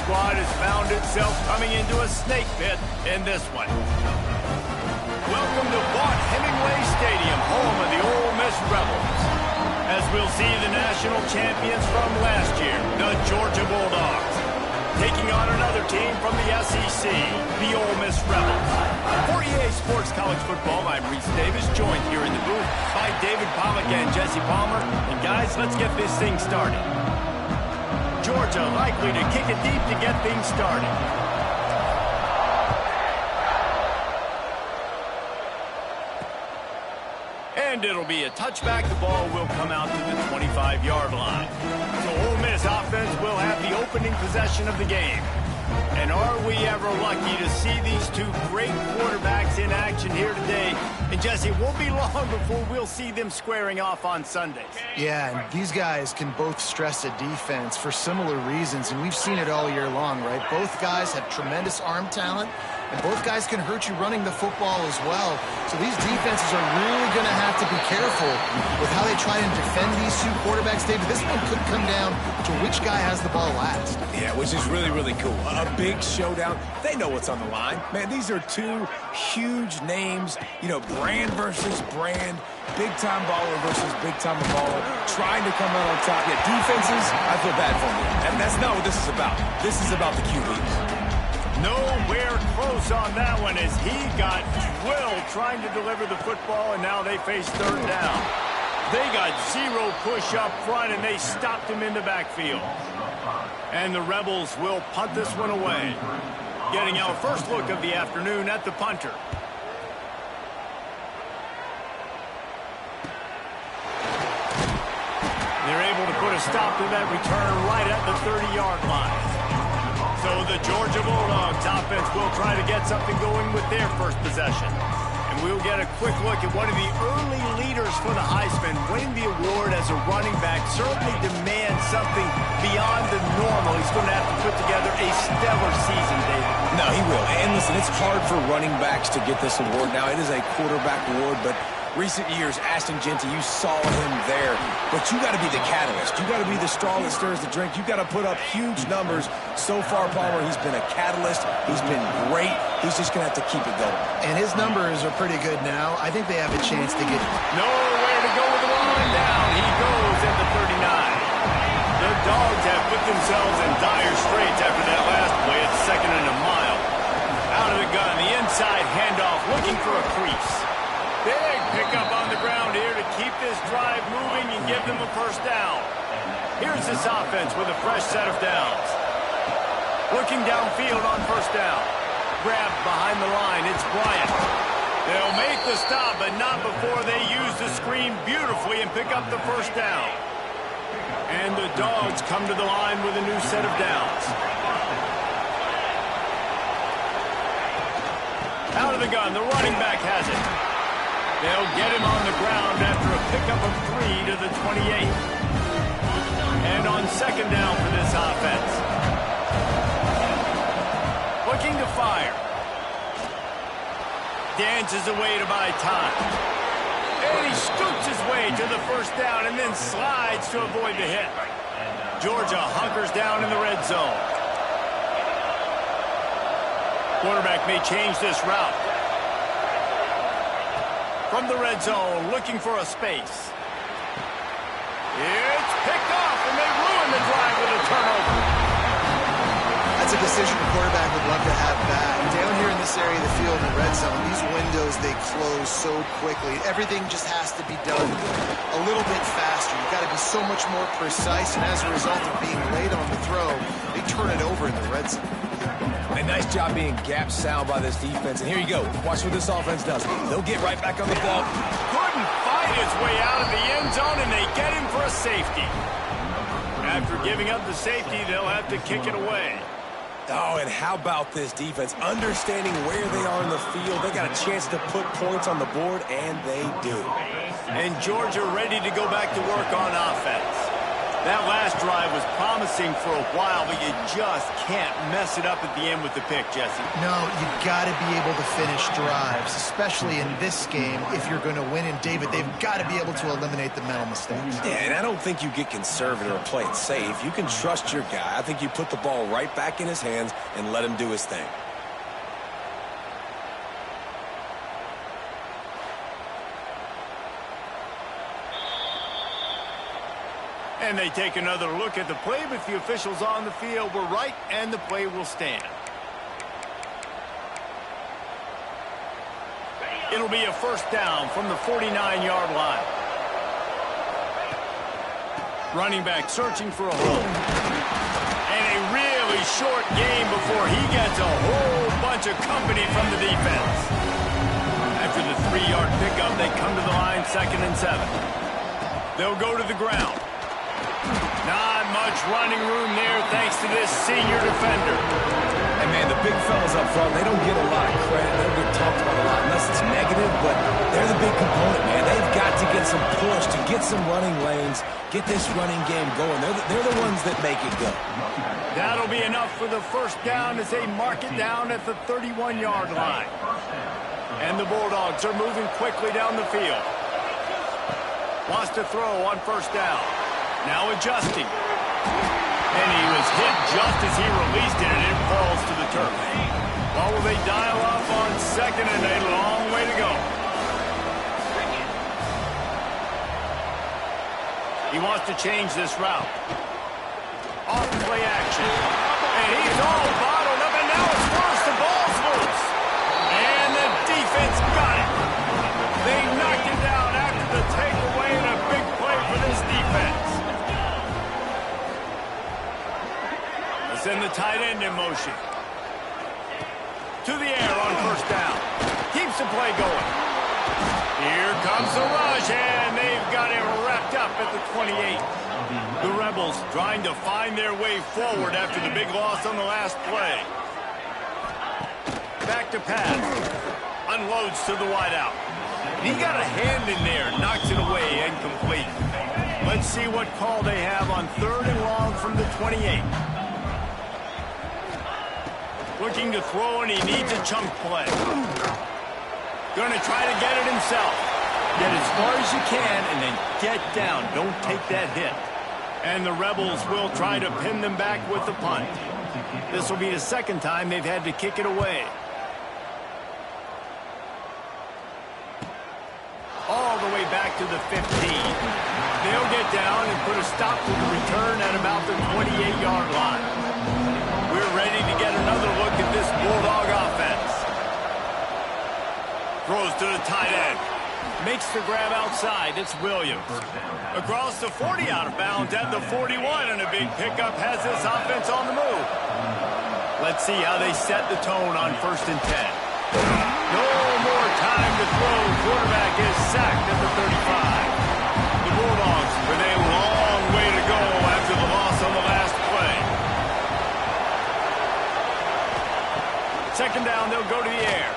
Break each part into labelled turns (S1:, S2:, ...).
S1: squad has found itself coming into a snake pit in this one. Welcome to Vaught Hemingway Stadium, home of the Ole Miss Rebels. As we'll see the national champions from last year, the Georgia Bulldogs, taking on another team from the SEC, the Ole Miss Rebels. For EA Sports College Football, I'm Reese Davis, joined here in the booth by David Pollack and Jesse Palmer. And guys, let's get this thing started. Georgia likely to kick it deep to get things started. And it'll be a touchback. The ball will come out to the 25-yard line. So Ole Miss offense will have the opening possession of the game. And are we ever lucky to see these two great quarterbacks in action here today? And Jesse, it won't be long before we'll see them squaring off on Sundays.
S2: Yeah, and these guys can both stress a defense for similar reasons, and we've seen it all year long, right? Both guys have tremendous arm talent, and both guys can hurt you running the football as well. So these defenses are really going to have to be careful with how they try and defend these two quarterbacks. David, this one could come down to which guy has the ball last.
S3: Yeah, which is really, really cool. A big showdown. They know what's on the line. Man, these are two huge names, you know, brand versus brand, big-time baller versus big-time baller, trying to come out on top. Yeah, defenses, I feel bad for them. And that's not what this is about. This is about the QBs.
S1: Nowhere close on that one as he got drilled trying to deliver the football, and now they face third down. They got zero push up front, and they stopped him in the backfield. And the Rebels will punt this one away. Getting our first look of the afternoon at the punter. They're able to put a stop to that return right at the 30-yard line. So the Georgia Bulldogs offense will try to get something going with their first possession. And we'll get a quick look at one of the early leaders for the Heisman. Winning the award as a running back certainly demands something beyond the normal. He's going to have to put together a stellar season, David.
S3: No, he will. And listen, it's hard for running backs to get this award. Now, it is a quarterback award, but recent years, Ashton Jeanty, you saw him there. But you got to be the catalyst. You got to be the straw that stirs the drink. You got to put up huge numbers. So far, Palmer, he's been a catalyst. He's been great. He's just going to have to keep it going.
S2: And his numbers are pretty good now. I think they have a chance to get
S1: nowhere to go with the ball, and down he goes at the 39. The Dogs have put themselves in dire straits after that last play. It's second and a mile. Out of the gun, the inside handoff, looking for a crease. Big pickup on the ground here to keep this drive moving and give them a first down. Here's this offense with a fresh set of downs. Looking downfield on first down. Grabbed behind the line, it's Bryant. They'll make the stop, but not before they use the screen beautifully and pick up the first down. And the Dogs come to the line with a new set of downs. Out of the gun, the running back has it. They'll get him on the ground after a pickup of 3 to the 28. And on second down for this offense. Looking to fire. Dances away to buy time. And he scoots his way to the first down and then slides to avoid the hit. Georgia hunkers down in the red zone. Quarterback may change this route. From the red zone, looking for a space. It's picked off, and they ruin the drive with a turnover.
S2: That's a decision the quarterback would love to have back. Down here in this area of the field in the red zone, these windows, they close so quickly. Everything just has to be done a little bit faster. You've got to be so much more precise, and as a result of being late on the throw, they turn it over in the red zone.
S3: A nice job being gap sound by this defense. And here you go. Watch what this offense does. They'll get right back on the ball.
S1: Couldn't fight his way out of the end zone, and they get him for a safety. After giving up the safety, they'll have to kick it away.
S3: Oh, and how about this defense? Understanding where they are in the field. They got a chance to put points on the board, and they do.
S1: And Georgia ready to go back to work on offense. That last drive was promising for a while, but you just can't mess it up at the end with the pick, Jesse.
S2: No, you got to be able to finish drives, especially in this game if you're going to win. And, David, they've got to be able to eliminate the mental mistakes.
S3: Yeah, and I don't think you get conservative or play it safe. You can trust your guy. I think you put the ball right back in his hands and let him do his thing.
S1: And they take another look at the play, but the officials on the field were right, and the play will stand. It'll be a first down from the 49-yard line. Running back searching for a hole. And a really short game before he gets a whole bunch of company from the defense. After the 3-yard pickup, they come to the line, 2nd and 7. They'll go to the ground. Not much running room there thanks to this senior defender.
S3: And, man, the big fellas up front, they don't get a lot of credit. They don't get talked about a lot unless it's negative, but they're the big component, man. They've got to get some push, to get some running lanes, get this running game going. They're the ones that make it go.
S1: That'll be enough for the first down as they mark it down at the 31-yard line. And the Bulldogs are moving quickly down the field. Wants to throw on first down. Now adjusting. And he was hit just as he released it, and it falls to the turf. Well, will they dial up on 2nd and a long way to go? He wants to change this route. Off play action. And he's all bottled up, and now it's first. The ball's loose. And the defense got it. They knocked it down after the takeaway, and a big play for this defense. Send the tight end in motion. To the air on first down. Keeps the play going. Here comes the rush, and they've got it wrapped up at the 28. The Rebels trying to find their way forward after the big loss on the last play. Back to pass. Unloads to the wideout. He got a hand in there, knocks it away, incomplete. Let's see what call they have on 3rd and long from the 28. Looking to throw, and he needs a chunk play. Going to try to get it himself. Get as far as you can, and then get down. Don't take that hit. And the Rebels will try to pin them back with the punt. This will be the 2nd time they've had to kick it away. All the way back to the 15. They'll get down and put a stop to the return at about the 28-yard line. We're ready to get another look at this Bulldog offense. Throws to the tight end. Makes the grab outside. It's Williams. Across the 40, out of bounds at the 41, and a big pickup has this offense on the move. Let's see how they set the tone on 1st and 10. No more time to throw. Quarterback is sacked at the 35. The Bulldogs with a long way to go after the loss on the last play. 2nd down, they'll go to the air.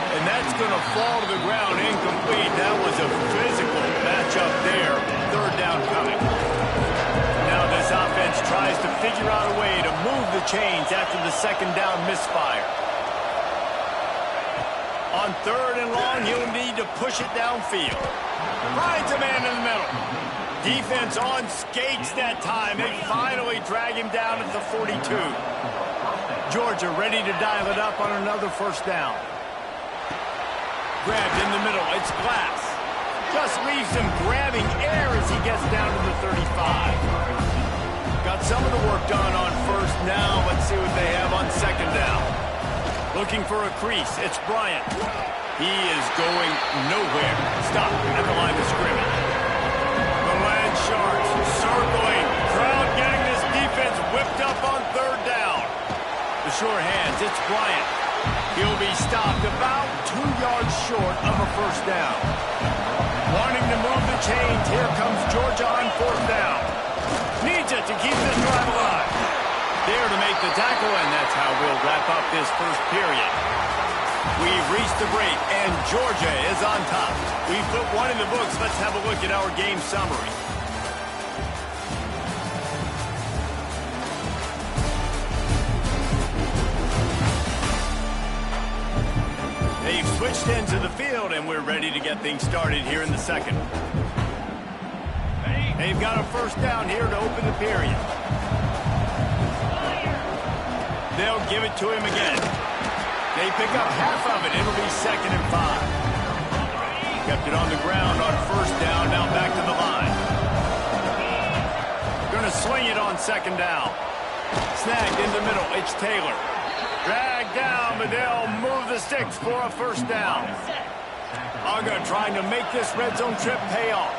S1: And that's going to fall to the ground incomplete. That was a physical matchup there. 3rd down coming. Now this offense tries to figure out a way to move the chains after the 2nd down misfire. On 3rd and long, he'll need to push it downfield. Finds a man in the middle. Defense on skates that time. They finally drag him down at the 42. Georgia ready to dial it up on another first down. Grabbed in the middle. It's Glass. Just leaves him grabbing air as he gets down to the 35. Got some of the work done on first. Now let's see what they have on 2nd down. Looking for a crease. It's Bryant. He is going nowhere. Stop at the line of scrimmage. The Land Sharks circling. Crowd getting this defense whipped up on 3rd down. The sure hands. It's Bryant. He'll be stopped about 2 yards short of a first down. Wanting to move the chains. Here comes Georgia on 4th down. Needs it to keep this drive alive. There to make the tackle, and that's how we'll wrap up this first period. We've reached the break, and Georgia is on top. We've put one in the books. Let's have a look at our game summary. ends of the field, and we're ready to get things started here in the second. They've got a first down here to open the period. They'll give it to him again. They pick up half of it. It'll be 2nd and 5. Kept it on the ground on first down. Now back to the line. Going to swing it on 2nd down. Snagged in the middle. It's Taylor. Dragged down, but they'll move the sticks for a first down. UGA trying to make this red zone trip pay off.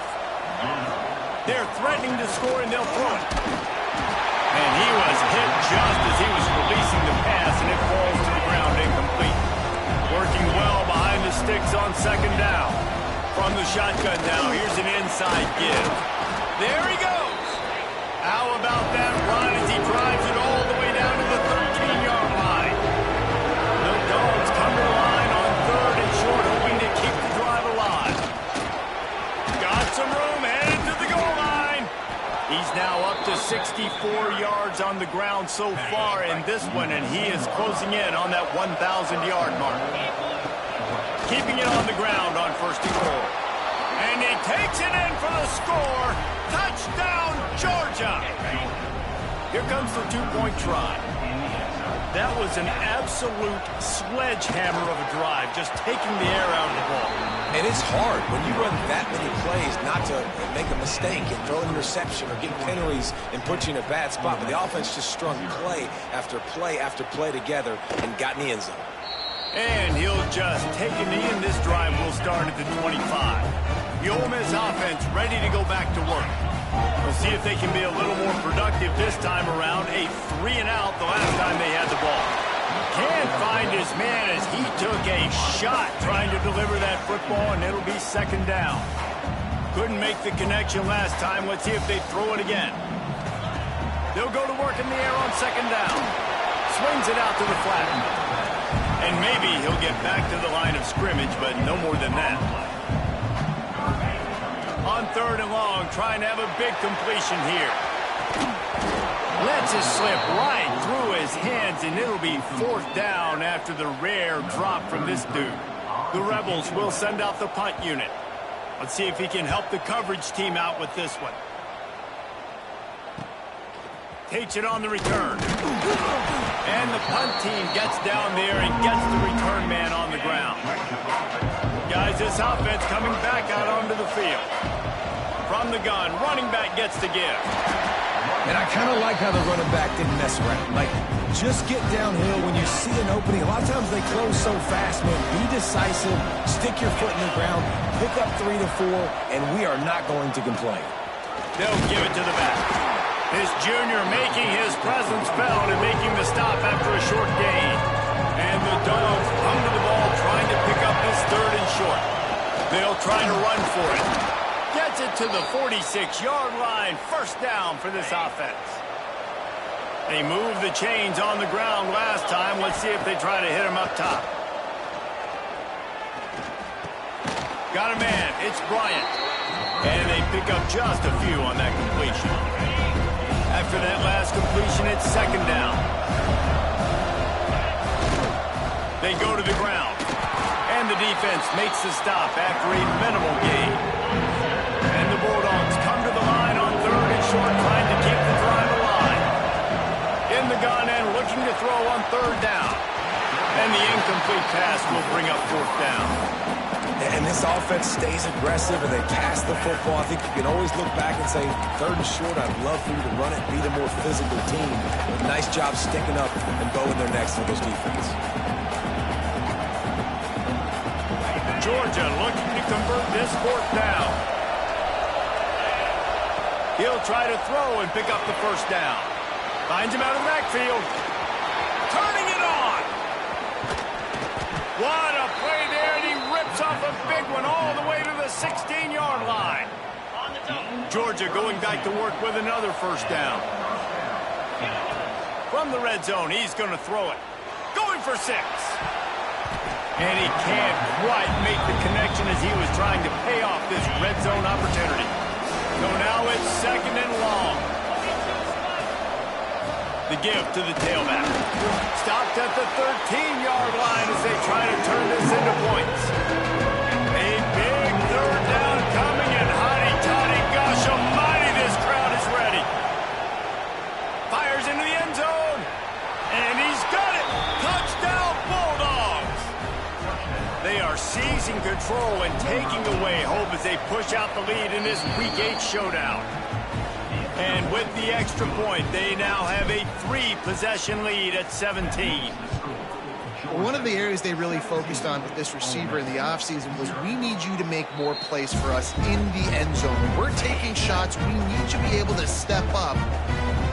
S1: They're threatening to score, and they'll throw it. And he was hit just as he was releasing the pass, and it falls to the ground incomplete. Working well behind the sticks on 2nd down. From the shotgun now, here's an inside give. There he goes. How about that run as he drives it all the way down to the 13-yard line? The Dogs come to the line on 3rd and short, hoping to keep the drive alive. Got some room, headed to the goal line. He's now up to 64 yards on the ground so far in this one, and he is closing in on that 1,000-yard mark. Keeping it on the ground on 1st and goal. And he takes it in for the score. Touchdown, Georgia. Here comes the 2-point try. That was an absolute sledgehammer of a drive, just taking the air out of the ball.
S3: And it's hard when you run that many plays not to make a mistake and throw an interception or get penalties and put you in a bad spot. But the offense just strung play after play after play together and got in the end zone.
S1: And he'll just take a knee, and this drive will start at the 25. The Ole Miss offense ready to go back to work. We'll see if they can be a little more productive this time around. A 3-and-out the last time they had the ball. Can't find his man as he took a shot trying to deliver that football, and it'll be 2nd down. Couldn't make the connection last time. Let's see if they throw it again. They'll go to work in the air on 2nd down. Swings it out to the flat. And maybe he'll get back to the line of scrimmage, but no more than that. On 3rd and long, trying to have a big completion here. Lets it slip right through his hands, and it'll be 4th down after the rare drop from this dude. The Rebels will send out the punt unit. Let's see if he can help the coverage team out with this one. Takes it on the return. And the punt team gets down there and gets the return man on the ground. Guys, this offense coming back out onto the field. From the gun, running back gets the give.
S3: And I kind of like how the running back didn't mess around. Like, just get downhill when you see an opening. A lot of times they close so fast, man. Be decisive, stick your foot in the ground, pick up 3 to 4, and we are not going to complain.
S1: They'll give it to the back. This junior making his presence felt and making the stop after a short gain. And the Dogs come to the ball trying to pick up this 3rd and short. They'll try to run for it. Gets it to the 46-yard line. 1st down for this offense. They moved the chains on the ground last time. Let's see if they try to hit him up top. Got a man. It's Bryant. And they pick up just a few on that completion. After that last completion, it's 2nd down. They go to the ground. And the defense makes the stop after a minimal gain. And the Bulldogs come to the line on 3rd and short, trying to keep the drive alive. In the gun and looking to throw on 3rd down. And the incomplete pass will bring up 4th down.
S3: And this offense stays aggressive and they pass the football. I think you can always look back and say, 3rd and short, I'd love for you to run it, be the more physical team. But nice job sticking up and bowing their necks for this defense.
S1: Georgia looking to convert this 4th down. He'll try to throw and pick up the 1st down. Finds him out of the backfield. Turning it on. What a play there, and he rips off a big one all the way to the 16-yard line. Georgia going back to work with another 1st down. From the red zone, he's going to throw it. Going for 6. And he can't quite make the connection as he was trying to pay off this red zone opportunity. So now it's 2nd and long. The give to the tailback. Stopped at the 13-yard line as they try to turn this into points. losing control and taking away hope as they push out the lead in this Week 8 showdown. And with the extra point, they now have a 3-possession lead at 17.
S2: One of the areas they really focused on with this receiver in the offseason was we need you to make more plays for us in the end zone. When we're taking shots, we need you to be able to step up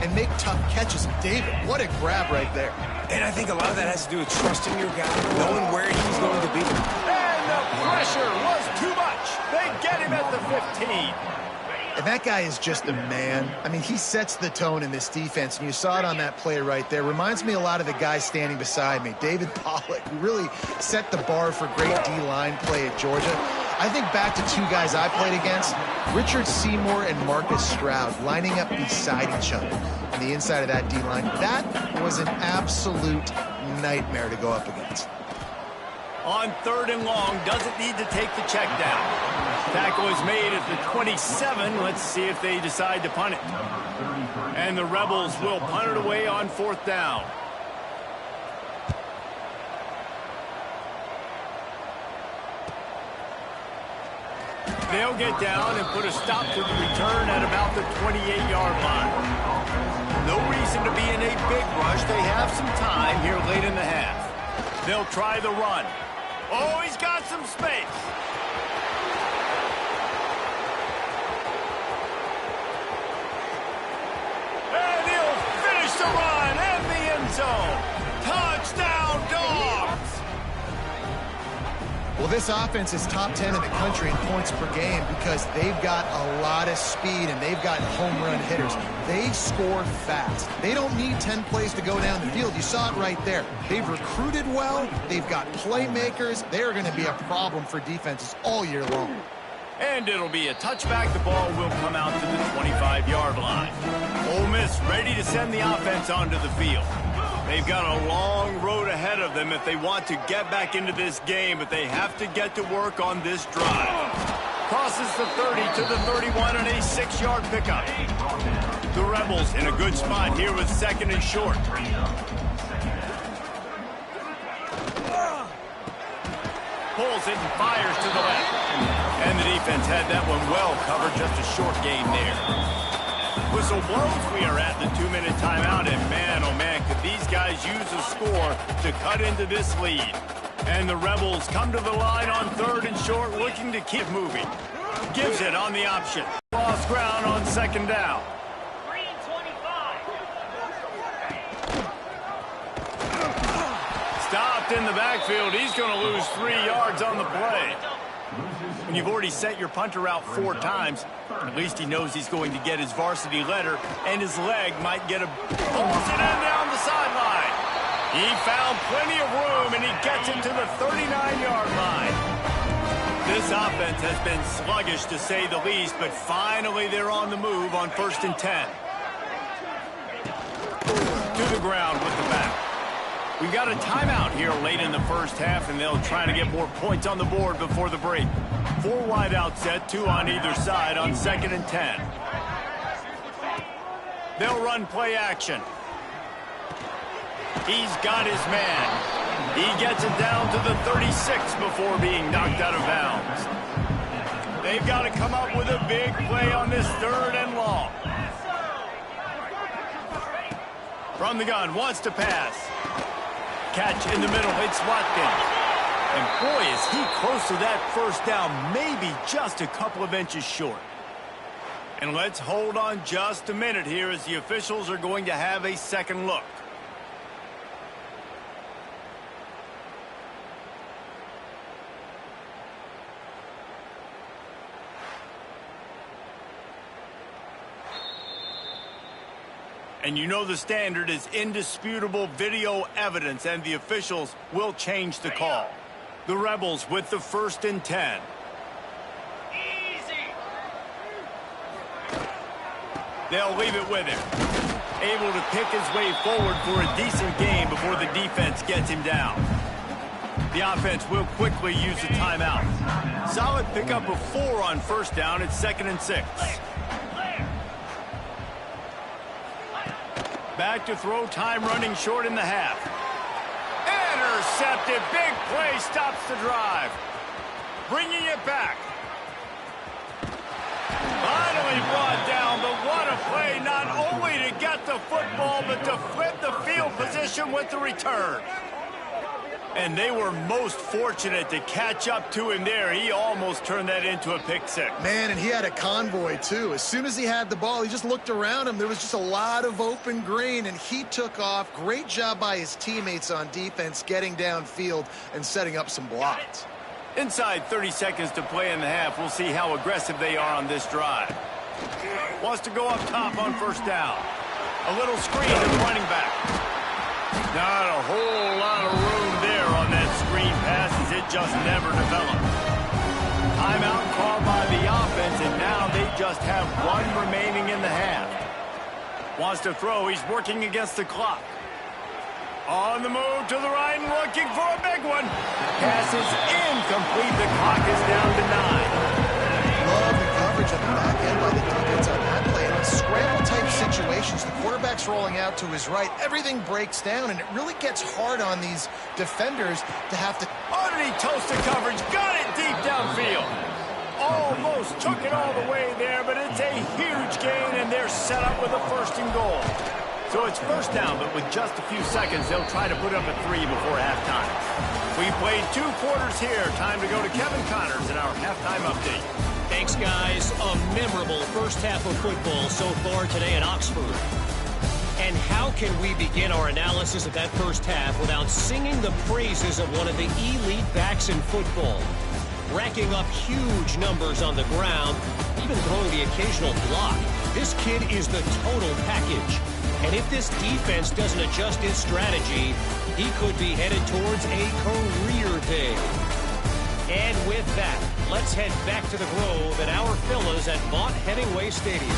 S2: and make tough catches. And David, what a grab right there.
S3: And I think a lot of that has to do with trusting your guy, knowing where he's going to be.
S1: And the pressure was too much. They get him at the 15.
S2: And that guy is just a man. I mean, he sets the tone in this defense, and you saw it on that play right there. Reminds me a lot of the guy standing beside me, David Pollock, who really set the bar for great D-line play at Georgia. I think back to two guys I played against, Richard Seymour and Marcus Stroud, lining up beside each other on the inside of that D-line. That was an absolute nightmare to go up against.
S1: On 3rd and long, doesn't need to take the check down. Tackle is made at the 27. Let's see if they decide to punt it. And the Rebels will punt it away on 4th down. They'll get down and put a stop to the return at about the 28-yard line. No reason to be in a big rush. They have some time here late in the half. They'll try the run. Oh, he's got some space. And he'll finish the run and the end zone. Touchdown, Dogs!
S2: Well, this offense is top 10 in the country in points per game because they've got a lot of speed and they've got home run hitters. They score fast. They don't need 10 plays to go down the field. You saw it right there. They've recruited well. They've got playmakers. They're going to be a problem for defenses all year long.
S1: And it'll be a touchback. The ball will come out to the 25-yard line. Ole Miss ready to send the offense onto the field. They've got a long road ahead of them if they want to get back into this game, but they have to get to work on this drive. Crosses the 30 to the 31 and a 6-yard pickup. The Rebels in a good spot here with 2nd and short. Pulls it and fires to the left. And the defense had that one well covered, just a short gain there. Whistle blows, we are at the 2-minute timeout, and man, oh man, could these guys use a score to cut into this lead. And the Rebels come to the line on 3rd and short, looking to keep moving. Gives it on the option. Lost ground on 2nd down. Stopped in the backfield. He's going to lose 3 yards on the play. When you've already set your punter out 4 times, at least he knows he's going to get his varsity letter, and his leg might get a... Pulls it in down the sideline. He found plenty of room, and he gets it to the 39-yard line. This offense has been sluggish, to say the least, but finally they're on the move on 1st and 10. To the ground with the back. We've got a timeout here late in the first half, and they'll try to get more points on the board before the break. 4 wide out set, 2 on either side on 2nd and 10. They'll run play action. He's got his man. He gets it down to the 36 before being knocked out of bounds. They've got to come up with a big play on this 3rd and long. From the gun, wants to pass. Catch in the middle, it's Watkins. And boy, is he close to that 1st down, maybe just a couple of inches short. And let's hold on just a minute here as the officials are going to have a second look. And you know the standard is indisputable video evidence, and the officials will change the call. The Rebels with the 1st and 10. Easy. They'll leave it with him. Able to pick his way forward for a decent gain before the defense gets him down. The offense will quickly use a timeout. Solid pickup of 4 on 1st down. It's 2nd and 6. Back to throw, time running short in the half. Intercepted, big play, stops the drive. bringing it back. Finally brought down, but what a play, not only to get the football, but to flip the field position with the return. And they were most fortunate to catch up to him there. He almost turned that into a pick six.
S2: Man, and he had a convoy, too. As soon as he had the ball, he just looked around him. There was just a lot of open green, and he took off. Great job by his teammates on defense, getting downfield and setting up some blocks.
S1: Inside 30 seconds to play in the half. We'll see how aggressive they are on this drive. Wants to go up top on first down. A little screen to the running back. Not a whole lot of room there on that screen pass as it just never developed. Timeout called by the offense, and now they just have one remaining in the half. Wants to throw. He's working against the clock. On the move to the right and looking for a big one. Pass is incomplete. The clock is down to 9.
S2: Love the coverage at the back end by the defense on that play. And in scramble-type situations, the quarterback's rolling out to his right. Everything breaks down, and it really gets hard on these defenders to have to...
S1: Underneath toasted coverage. Got it deep downfield. Almost took it all the way there, but it's a huge gain, and they're set up with a 1st and goal. So it's first down, but with just a few seconds, they'll try to put up a 3 before halftime. We played 2 quarters here. Time to go to Kevin Connors in our halftime update.
S4: Thanks, guys. A memorable first half of football so far today at Oxford. And how can we begin our analysis of that first half without singing the praises of one of the elite backs in football? Racking up huge numbers on the ground, even throwing the occasional block. This kid is the total package. And if this defense doesn't adjust its strategy, he could be headed towards a career day. And with that, let's head back to the Grove at our Fellas at Vaught Hemingway Stadium.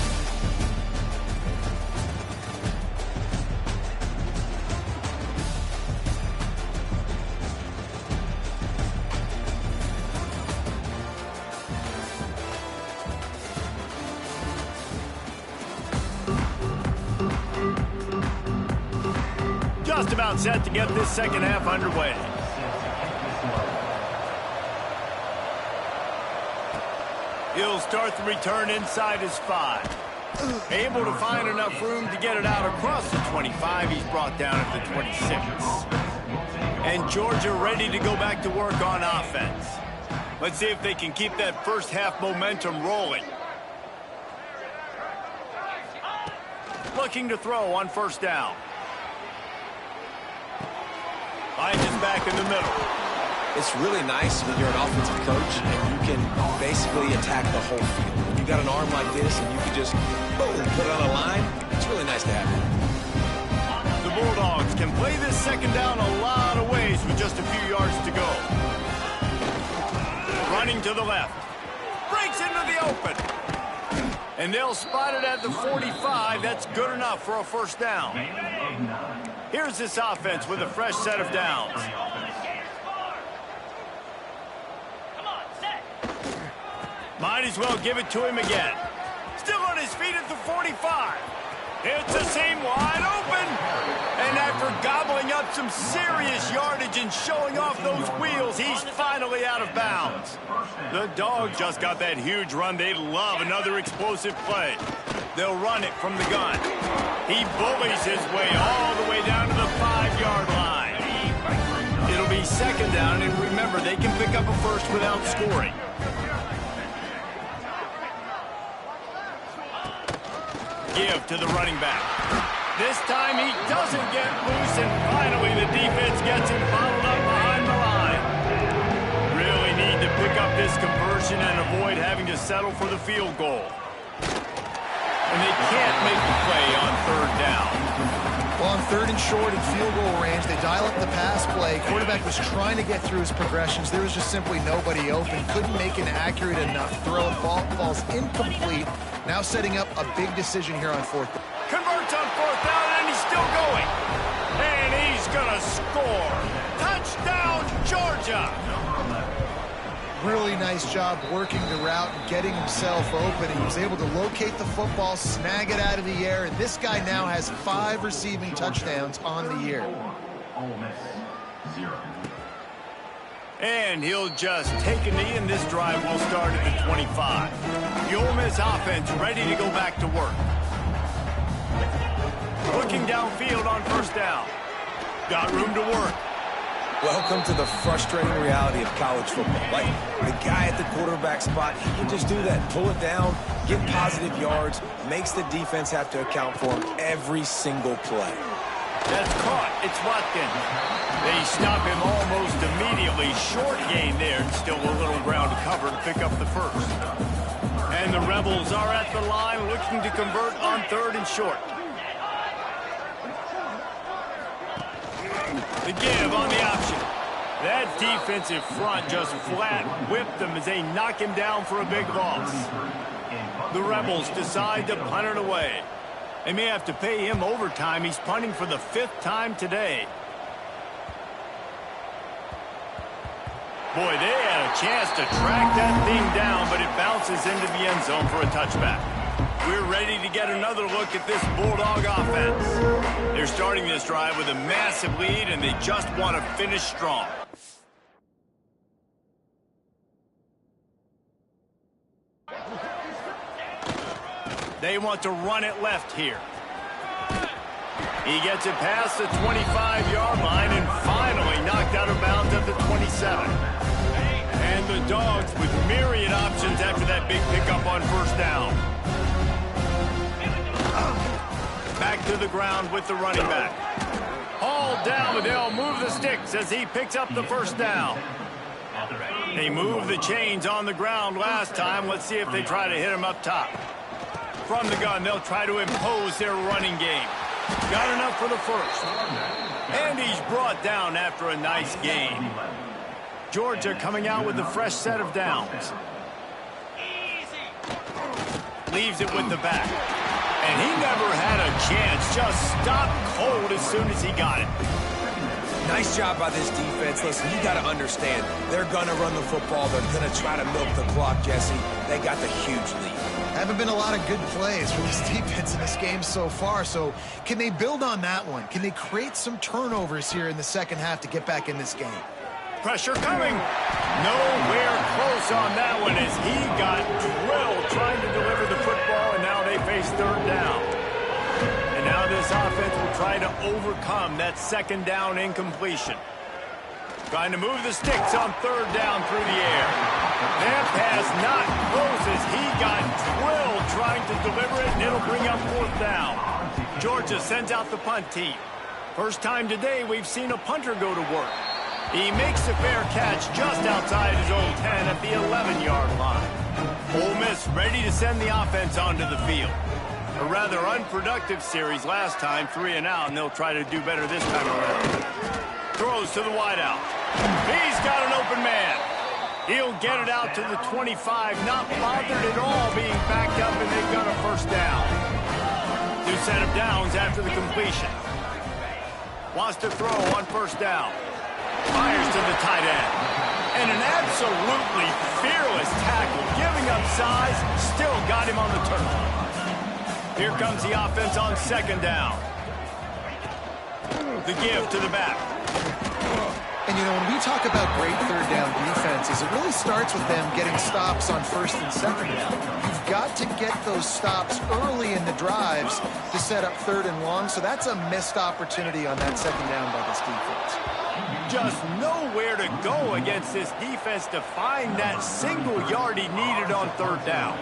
S1: Just about set to get this second half underway. He'll start the return inside his 5. Able to find enough room to get it out across the 25. He's brought down at the 26. And Georgia ready to go back to work on offense. Let's see if they can keep that first half momentum rolling. Looking to throw on first down. Finds his back in the middle.
S3: It's really nice when you're an offensive coach and you can basically attack the whole field. When you got an arm like this and you can just, boom, put it on a line, it's really nice to have that.
S1: The Bulldogs can play this second down a lot of ways with just a few yards to go. Running to the left. Breaks into the open. And they'll spot it at the 45. That's good enough for a first down. Here's this offense with a fresh set of downs. Might as well give it to him again. Still on his feet at the 45. It's a seam wide open. And after gobbling up some serious yardage and showing off those wheels, he's finally out of bounds. The Dogs just got that huge run. They love another explosive play. They'll run it from the gun. He bullies his way all the way down to the 5-yard line. It'll be second down, and remember, they can pick up a first without scoring. Give to the running back. This time he doesn't get loose, and finally the defense gets him bottled up behind the line. Really need to pick up this conversion and avoid having to settle for the field goal. And they can't make the play on third down.
S2: Well, on third and short and field goal range, they dial up the pass play. Quarterback was trying to get through his progressions. There was just simply nobody open. Couldn't make an accurate enough throw. Ball falls incomplete. Now setting up a big decision here on fourth.
S1: Converts on fourth down, and he's still going. And he's going to score. Touchdown, Georgia.
S2: Really nice job working the route and getting himself open. He was able to locate the football, snag it out of the air, and this guy now has 5 receiving touchdowns on the year.
S5: Ole Miss, 0.
S1: And he'll just take a knee, and this drive will start at the 25. The Ole Miss offense ready to go back to work. Looking downfield on first down. Got room to work.
S3: Welcome to the frustrating reality of college football. Like, the guy at the quarterback spot, he can just do that. Pull it down, get positive yards, makes the defense have to account for him every single play.
S1: That's caught. It's Watkins. They stop him almost immediately. Short gain there, and still a little ground to cover to pick up the first. And the Rebels are at the line looking to convert on 3rd and short. The give on the option. That defensive front just flat whipped them as they knock him down for a big loss. The Rebels decide to punt it away. They may have to pay him overtime. He's punting for the 5th time today. Boy, they had a chance to track that thing down, but it bounces into the end zone for a touchback. We're ready to get another look at this Bulldog offense. They're starting this drive with a massive lead, and they just want to finish strong. They want to run it left here. He gets it past the 25-yard line and finally knocked out of bounds at the 27. And the Dogs with myriad options after that big pickup on first down. Back to the ground with the running back. Hauled down, but they'll move the sticks as he picks up the first down. They moved the chains on the ground last time. Let's see if they try to hit him up top. From the gun, they'll try to impose their running game. Got enough for the first. And he's brought down after a nice game. Georgia coming out with a fresh set of downs. Leaves it with the back. And he never had a chance. Just stopped cold as soon as he got it.
S3: Nice job by this defense. Listen, you got to understand, they're going to run the football. They're going to try to milk the clock, Jesse. They got the huge lead.
S2: Haven't been a lot of good plays for this defense in this game so far, so can they build on that one? Can they create some turnovers here in the second half to get back in this game?
S1: Pressure coming. Nowhere close on that one as he got drilled trying to deliver the football, and now they face 3rd down. And now this offense will try to overcome that 2nd down incompletion. Trying to move the sticks on 3rd down through the air. That pass not close as he got drilled trying to deliver it, and it'll bring up 4th down. Georgia sends out the punt team. First time today we've seen a punter go to work. He makes a fair catch just outside his own 10 at the 11-yard line. Ole Miss ready to send the offense onto the field. A rather unproductive series last time, 3 and out, and they'll try to do better this time around. Throws to the wideout. He's got an open man. He'll get it out to the 25, not bothered at all being backed up, and they've got a first down. New set of downs after the completion. Wants to throw on first down. Fires to the tight end. And an absolutely fearless tackle, giving up size, still got him on the turf. Here comes the offense on 2nd down. The give to the back.
S2: And, you know, when we talk about great 3rd down defenses, it really starts with them getting stops on 1st and 2nd down. You've got to get those stops early in the drives to set up 3rd and long, so that's a missed opportunity on that 2nd down by this defense.
S1: Just nowhere to go against this defense to find that single yard he needed on 3rd down.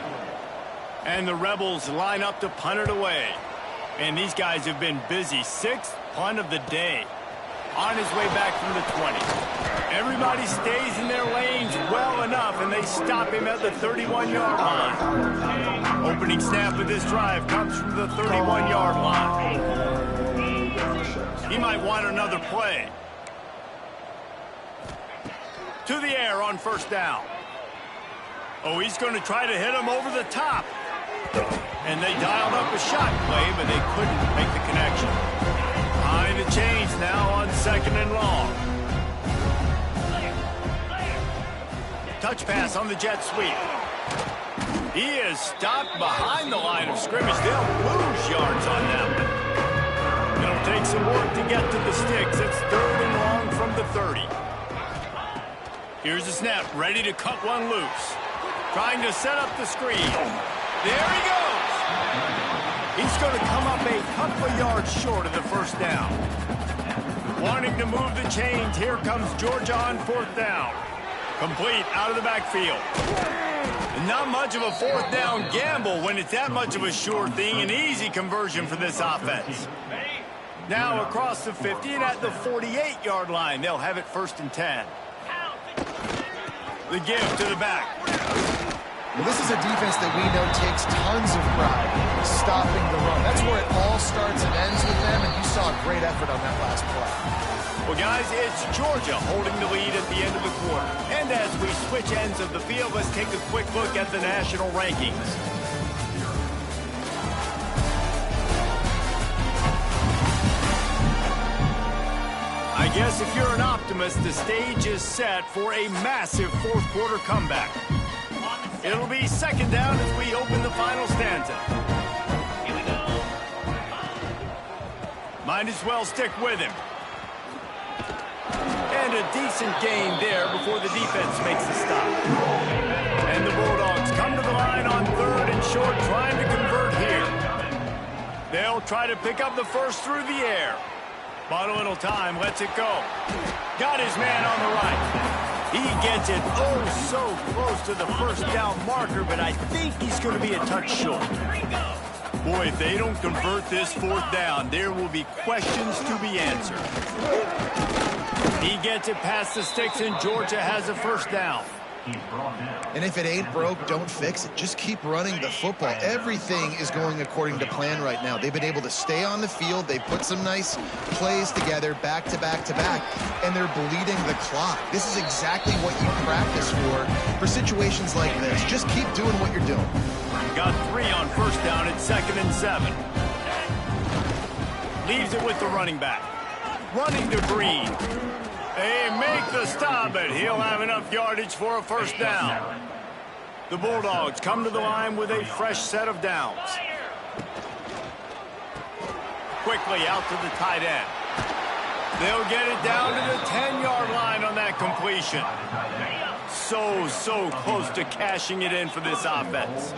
S1: And the Rebels line up to punt it away. And these guys have been busy. 6th punt of the day. On his way back from the 20. Everybody stays in their lanes well enough, and they stop him at the 31-yard line. Opening snap of this drive comes from the 31-yard line. He might want another play. To the air on first down. Oh, he's going to try to hit him over the top. And they dialed up a shot play, but they couldn't make the connection. Behind the chains now on 2nd and long. Touch pass on the jet sweep. He is stopped behind the line of scrimmage. They'll lose yards on that one. It'll take some work to get to the sticks. It's 3rd and long from the 30. Here's the snap, ready to cut one loose. Trying to set up the screen. There he goes. He's going to come up a couple of yards short of the first down. Wanting to move the chains, here comes Georgia on fourth down. Complete out of the backfield. Not much of a fourth down gamble when it's that much of a sure thing. An easy conversion for this offense. Now across the 50 and at the 48-yard line, they'll have it 1st and 10. The give to the back.
S2: Well, this is a defense that we know takes tons of pride stopping the run. That's where it all starts and ends with them, and you saw a great effort on that last play.
S1: Well, guys, it's Georgia holding the lead at the end of the quarter. And as we switch ends of the field, let's take a quick look at the national rankings. I guess if you're an optimist, the stage is set for a massive fourth quarter comeback. It'll be 2nd down as we open the final stanza. Here we go. Might as well stick with him. And a decent gain there before the defense makes the stop. And the Bulldogs come to the line on 3rd and short, trying to convert here. They'll try to pick up the first through the air. But a little time, lets it go. Got his man on the right. He gets it so close to the first down marker, but I think he's going to be a touch short. Boy, if they don't convert this 4th down, there will be questions to be answered. He gets it past the sticks, and Georgia has a 1st down.
S2: And if it ain't broke, don't fix it. Just keep running the football. Everything is going according to plan right now. They've been able to stay on the field. They put some nice plays together back to back to back, and they're bleeding the clock. This is exactly what you practice for situations like this. Just keep doing what you're doing.
S1: Got 3 on 1st down at 2nd and 7. Leaves it with the running back. Running to Green. They make the stop, but he'll have enough yardage for a 1st down. The Bulldogs come to the line with a fresh set of downs. Quickly out to the tight end. They'll get it down to the 10-yard line on that completion. So close to cashing it in for this offense.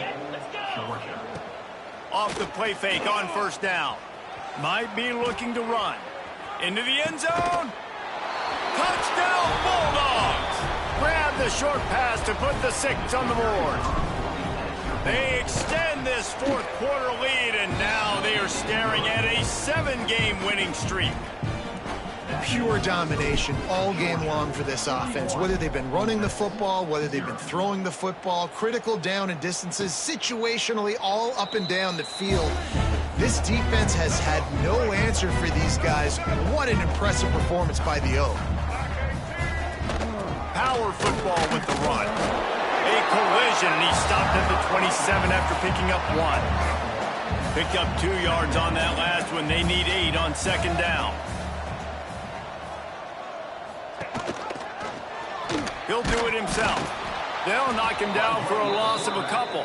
S1: Off the play fake on 1st down. Might be looking to run. Into the end zone. Touchdown Bulldogs! Grab the short pass to put the 6 on the board. They extend this 4th quarter lead, and now they are staring at a 7-game winning streak.
S2: Pure domination all game long for this offense. Whether they've been running the football, whether they've been throwing the football, critical down and distances, situationally all up and down the field. This defense has had no answer for these guys. What an impressive performance by the O.
S1: Power football with the run. A collision, and he stopped at the 27 after picking up 1. Picked up 2 yards on that last one. They need 8 on 2nd down. He'll do it himself. They'll knock him down for a loss of a couple.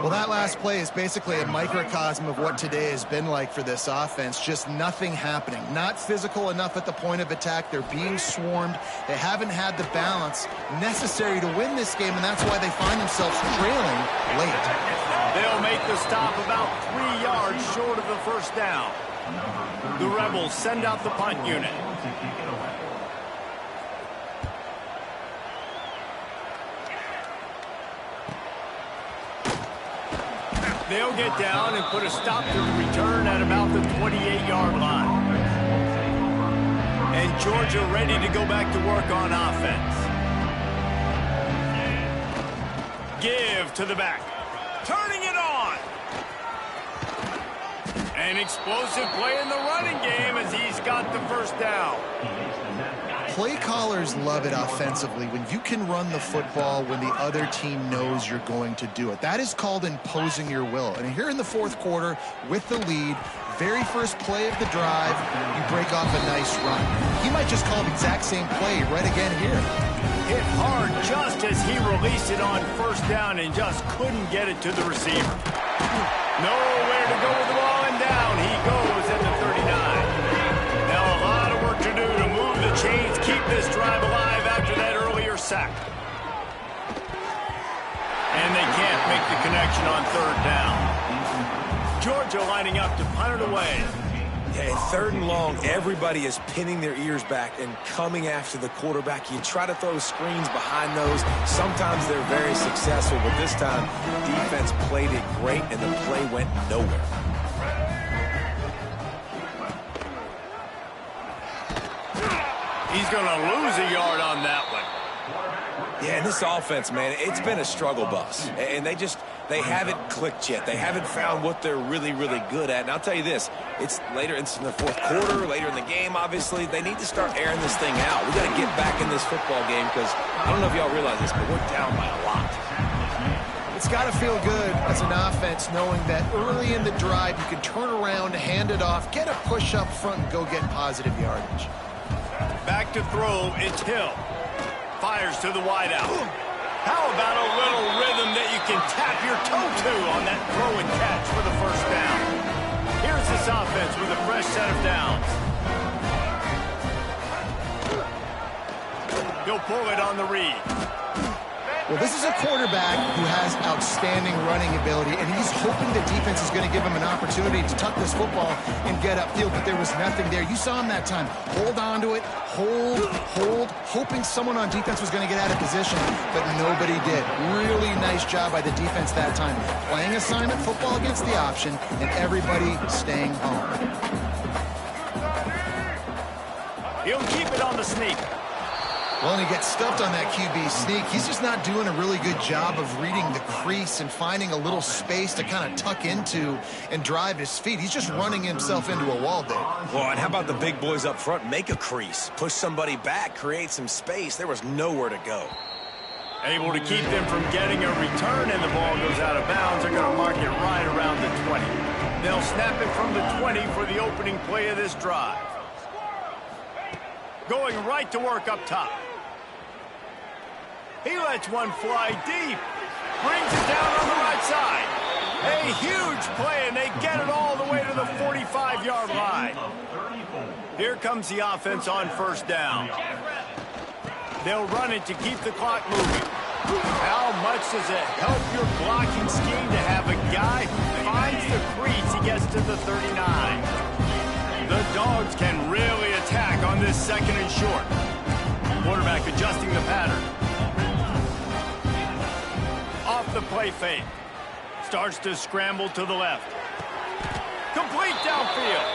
S2: Well, that last play is basically a microcosm of what today has been like for this offense. Just nothing happening. Not physical enough at the point of attack. They're being swarmed. They haven't had the balance necessary to win this game, and that's why they find themselves trailing late.
S1: They'll make the stop about 3 yards short of the 1st down. The Rebels send out the punt unit. They'll get down and put a stop to the return at about the 28-yard line. And Georgia ready to go back to work on offense. Give to the back. Turning it on. An explosive play in the running game as he's got the 1st down.
S2: Play callers love it offensively when you can run the football when the other team knows you're going to do it. That is called imposing your will. And here in the 4th quarter with the lead, very first play of the drive, you break off a nice run. He might just call the exact same play right again here.
S1: Hit hard just as he released it on 1st down and just couldn't get it to the receiver. Nowhere to go with the ball, and down he goes at the 39. Now a lot of work to do to move the chains, keep this drive alive after that early sack. And they can't make the connection on third down. Georgia lining up to punt it away.
S3: Yeah, in third and long, everybody is pinning their ears back and coming after the quarterback. You try to throw screens behind those. Sometimes they're very successful, but this time, defense played it great, and the play went nowhere.
S1: He's going to lose a yard on that one.
S3: Yeah, and this offense, man, it's been a struggle bus. And they haven't clicked yet. They haven't found what they're really, really good at. And I'll tell you this, it's in the fourth quarter, later in the game, obviously. They need to start airing this thing out. We got to get back in this football game because I don't know if y'all realize this, but we're down by a lot.
S2: It's got to feel good as an offense knowing that early in the drive you can turn around, hand it off, get a push up front, and go get positive yardage.
S1: Back to throw, it's Hill. Fires to the wideout. How about a little rhythm that you can tap your toe to on that throw and catch for the first down? Here's this offense with a fresh set of downs. He'll pull it on the read.
S2: Well, this is a quarterback who has outstanding running ability, and he's hoping the defense is going to give him an opportunity to tuck this football and get upfield, but there was nothing there. You saw him that time. Hold on to it, hold, hoping someone on defense was going to get out of position, but nobody did. Really nice job by the defense that time. Playing assignment football against the option, and everybody staying home.
S1: He'll keep it on the sneak.
S2: Well, and he gets stuffed on that QB sneak. He's just not doing a really good job of reading the crease and finding a little space to kind of tuck into and drive his feet. He's just running himself into a wall, Dave.
S3: Well, and how about the big boys up front? Make a crease. Push somebody back. Create some space. There was nowhere to go.
S1: Able to keep them from getting a return, and the ball goes out of bounds. They're going to mark it right around the 20. They'll snap it from the 20 for the opening play of this drive. Going right to work up top. He lets one fly deep. Brings it down on the right side. A huge play, and they get it all the way to the 45-yard line. Here comes the offense on first down. They'll run it to keep the clock moving. How much does it help your blocking scheme to have a guy who finds the crease, he gets to the 39. The Dogs can really attack on this second and short. Quarterback adjusting the pattern. Off the play fake. Starts to scramble to the left. Complete downfield.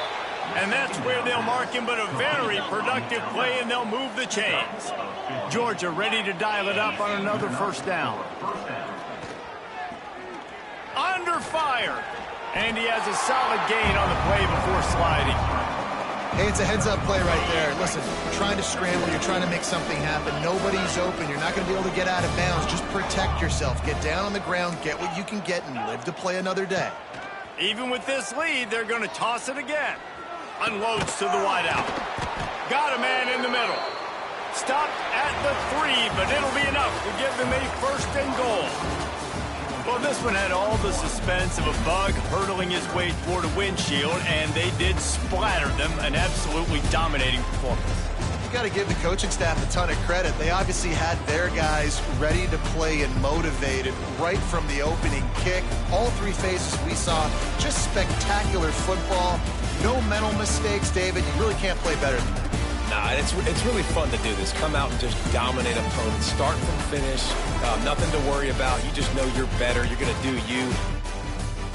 S1: And that's where they'll mark him, but a very productive play, and they'll move the chains. Georgia ready to dial it up on another first down. Under fire. And he has a solid gain on the play before sliding.
S2: Hey, it's a heads-up play right there. Listen, you're trying to scramble. You're trying to make something happen. Nobody's open. You're not going to be able to get out of bounds. Just protect yourself. Get down on the ground, get what you can get, and live to play another day.
S1: Even with this lead, they're going to toss it again. Unloads to the wideout. Got a man in the middle. Stopped at the 3, but it'll be enough to give them a first and goal. Well, this one had all the suspense of a bug hurtling his way toward a windshield, and they did splatter them, an absolutely dominating performance.
S2: You got to give the coaching staff a ton of credit. They obviously had their guys ready to play and motivated right from the opening kick. All three phases we saw, just spectacular football. No mental mistakes, David. You really can't play better than that.
S3: Nah, it's really fun to do this. Come out and just dominate opponents. Start from finish. Nothing to worry about. You just know you're better. You're going to do you.